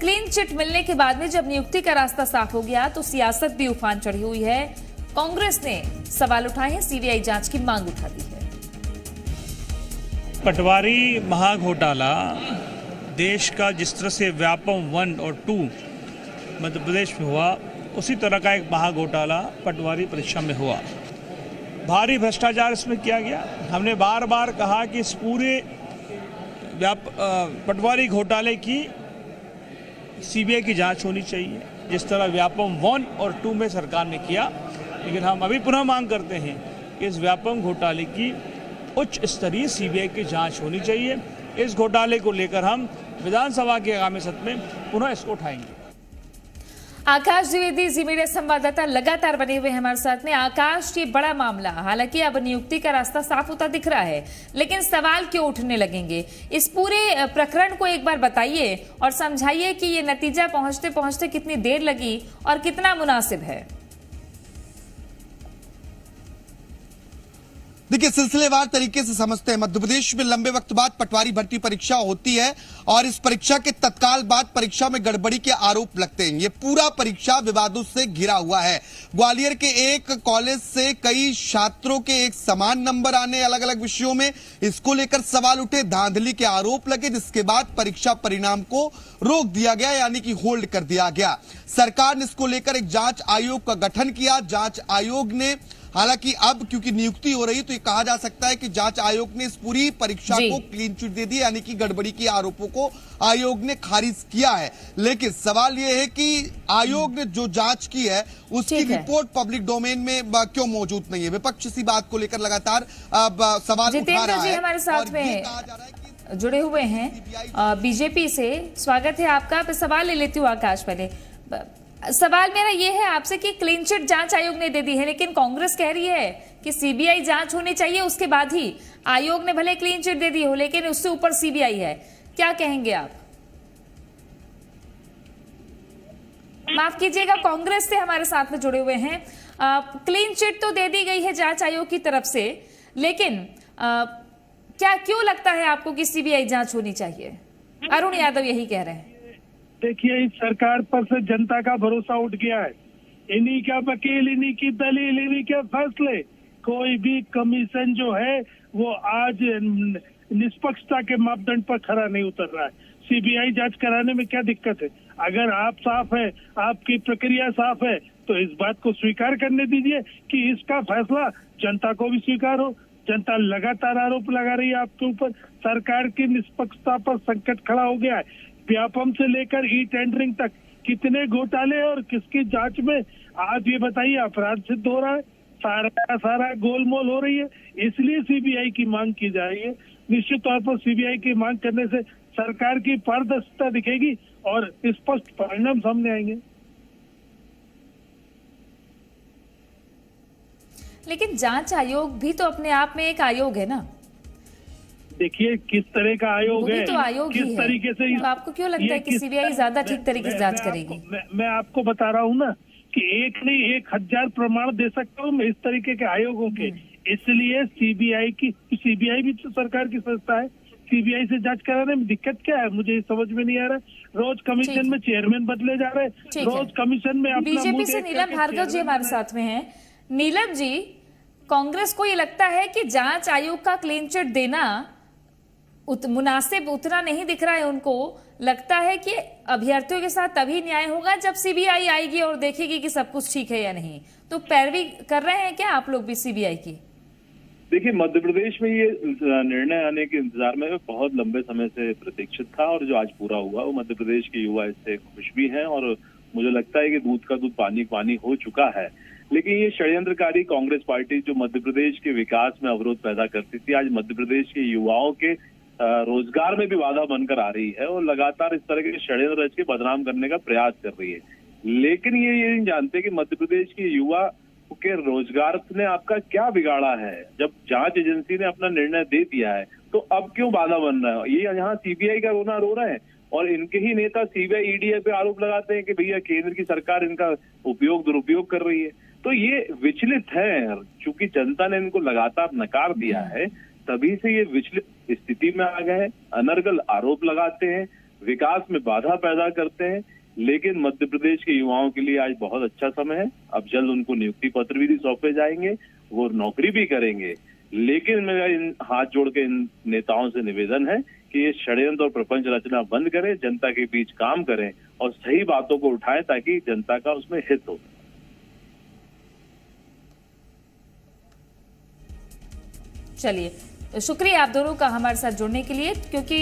Clean chit मिलने के बाद में जब नियुक्ति का रास्ता साफ हो गया तो सियासत भी उफान चढ़ी हुई है। कांग्रेस ने सवाल उठाए हैं, सीबीआई जांच की मांग उठा दी है। पटवारी महाघोटाला देश का जिस तरह से व्यापम 1 और 2 मध्य प्रदेश में हुआ, उसी तरह का एक महाघोटाला पटवारी परीक्षा में हुआ। भारी भ्रष्टाचार इसमें किया गया। हमने बार बार कहा कि इस पूरे पटवारी घोटाले की सीबीआई की जांच होनी चाहिए, जिस तरह व्यापम 1 और 2 में सरकार ने किया। लेकिन हम अभी पुनः मांग करते हैं कि इस व्यापम घोटाले की उच्च स्तरीय सीबीआई की जांच होनी चाहिए। इस घोटाले को लेकर हम विधानसभा के आगामी सत्र में पुनः इसको उठाएंगे। आकाश द्विवेदी जी मीडिया संवाददाता लगातार बने हुए हैं हमारे साथ में। आकाश, ये बड़ा मामला, हालांकि अब नियुक्ति का रास्ता साफ होता दिख रहा है, लेकिन सवाल क्यों उठने लगेंगे? इस पूरे प्रकरण को एक बार बताइए और समझाइए कि ये नतीजा पहुंचते पहुंचते कितनी देर लगी और कितना मुनासिब है। देखिए, सिलसिलेवार तरीके से समझते हैं। मध्य प्रदेश में लंबे वक्त बाद पटवारी भर्ती परीक्षा होती है और इस परीक्षा के तत्काल बाद परीक्षा में गड़बड़ी के आरोप लगते हैं। ये पूरा परीक्षा विवादों से घिरा हुआ है। ग्वालियर के एक कॉलेज से कई छात्रों के एक समान नंबर आने अलग अलग विषयों में, इसको लेकर सवाल उठे, धांधली के आरोप लगे, जिसके बाद परीक्षा परिणाम को रोक दिया गया, यानी कि होल्ड कर दिया गया। सरकार ने इसको लेकर एक जांच आयोग का गठन किया। जांच आयोग ने, हालांकि अब क्योंकि नियुक्ति हो रही तो ये कहा जा सकता है कि जांच आयोग ने इस पूरी परीक्षा को क्लीन चिट दे दी, यानी कि गड़बड़ी के आरोपों को आयोग ने खारिज किया है। लेकिन सवाल ये है कि आयोग ने जो जांच की है उसकी रिपोर्ट पब्लिक डोमेन में क्यों मौजूद नहीं है? विपक्ष इसी बात को लेकर लगातार सवाल उठा रहा है। हमारे साथ में जुड़े हुए हैं बीजेपी से। स्वागत है आपका। सवाल ले लेती हूँ आकाश। पहले सवाल मेरा ये है आपसे कि क्लीन चिट जांच आयोग ने दे दी है, लेकिन कांग्रेस कह रही है कि सीबीआई जांच होनी चाहिए, उसके बाद ही आयोग ने भले क्लीन चिट दे दी हो, लेकिन उससे ऊपर सीबीआई है। क्या कहेंगे आप? माफ कीजिएगा, कांग्रेस से हमारे साथ में जुड़े हुए हैं। क्लीन चिट तो दे दी गई है जांच आयोग की तरफ से, लेकिन क्या क्यों लगता है आपको कि सीबीआई जांच होनी चाहिए? अरुण यादव यही कह रहे हैं। देखिए, इस सरकार पर से जनता का भरोसा उठ गया है। इन्हीं का वकील, इन्हीं की दलील, इन्हीं के फैसले। कोई भी कमीशन जो है वो आज निष्पक्षता के मापदंड पर खरा नहीं उतर रहा है। सीबीआई जांच कराने में क्या दिक्कत है? अगर आप साफ है, आपकी प्रक्रिया साफ है, तो इस बात को स्वीकार करने दीजिए कि इसका फैसला जनता को भी स्वीकार हो। जनता लगातार आरोप लगा रही है आपके ऊपर। सरकार की निष्पक्षता पर संकट खड़ा हो गया है। व्यापम से लेकर ई टेंडरिंग तक कितने घोटाले और किसकी जांच में, आज ये बताइए, अपराध सिद्ध हो रहा है। सारा गोलमोल हो रही है। इसलिए सीबीआई की मांग की जा रही है। निश्चित तौर पर सीबीआई की मांग करने से सरकार की पारदर्शिता दिखेगी और स्पष्ट परिणाम सामने आएंगे। लेकिन जांच आयोग भी तो अपने आप में एक आयोग है ना। देखिए, किस तरह का आयोग है, तो आयोग किस तरीके से, तो आपको क्यों लगता है कि सीबीआई ज्यादा ठीक तरीके से जांच करेगी? मैं आपको बता रहा हूँ ना कि एक नहीं 1000 प्रमाण दे सकता हूँ मैं इस तरीके के आयोगों के। इसलिए सीबीआई भी तो सरकार की संस्था है। सीबीआई से जांच कराने में दिक्कत क्या है? मुझे समझ में नहीं आ रहा। रोज कमीशन में चेयरमैन बदले जा रहे हैं, रोज कमीशन में। बीजेपी से नीलम भार्गव जी हमारे साथ में हैं। नीलम जी, कांग्रेस को ये लगता है कि जांच आयोग का क्लीन चिट देना मुनासिब उतना नहीं दिख रहा है। उनको लगता है कि अभ्यर्थियों के साथ तभी न्याय होगा जब सीबीआई आएगी और देखेगी कि सब कुछ ठीक है या नहीं। तो पैरवी कर रहे हैं क्या आप लोग भी सीबीआई की? देखिए, मध्य प्रदेश में ये निर्णय आने के इंतजार में बहुत लंबे समय से प्रतीक्षित था और जो आज पूरा हुआ वो मध्य प्रदेश के युवा इससे खुश भी हैं और मुझे लगता है कि दूध का दूध पानी पानी हो चुका है। लेकिन ये षड्यंत्रकारी कांग्रेस पार्टी जो मध्य प्रदेश के विकास में अवरोध पैदा करती थी, आज मध्य प्रदेश के युवाओं के रोजगार में भी बाधा बनकर आ रही है और लगातार इस तरह के षड्यंत्र रच के बदनाम करने का प्रयास कर रही है। लेकिन ये नहीं जानते कि मध्य प्रदेश के युवा के रोजगार ने आपका क्या बिगाड़ा है। जब जांच एजेंसी ने अपना निर्णय दे दिया है तो अब क्यों बाधा बन रहा है? ये यहाँ सीबीआई का रोना रो रहे हैं और इनके ही नेता सीबीआई ईडी पे आरोप लगाते हैं कि भैया केंद्र की सरकार इनका दुरुपयोग कर रही है। तो ये विचलित है, चूंकि जनता ने इनको लगातार नकार दिया है तभी से ये विचलित स्थिति में आ गए हैं। अनर्गल आरोप लगाते हैं, विकास में बाधा पैदा करते हैं। लेकिन मध्य प्रदेश के युवाओं के लिए आज बहुत अच्छा समय है। अब जल्द उनको नियुक्ति पत्र भी सौंपे जाएंगे, वो नौकरी भी करेंगे। लेकिन मेरा इन हाथ जोड़ के इन नेताओं से निवेदन है कि ये षड्यंत्र और प्रपंच रचना बंद करें, जनता के बीच काम करें और सही बातों को उठाएं ताकि जनता का उसमें हित हो। चलिए, शुक्रिया आप दोनों का हमारे साथ जुड़ने के लिए, क्योंकि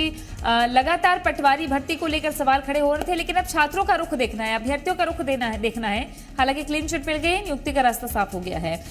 लगातार पटवारी भर्ती को लेकर सवाल खड़े हो रहे थे, लेकिन अब छात्रों का रुख देखना है, अभ्यर्थियों का रुख देखना है। हालांकि क्लीन चिट मिल गई, नियुक्ति का रास्ता साफ हो गया है।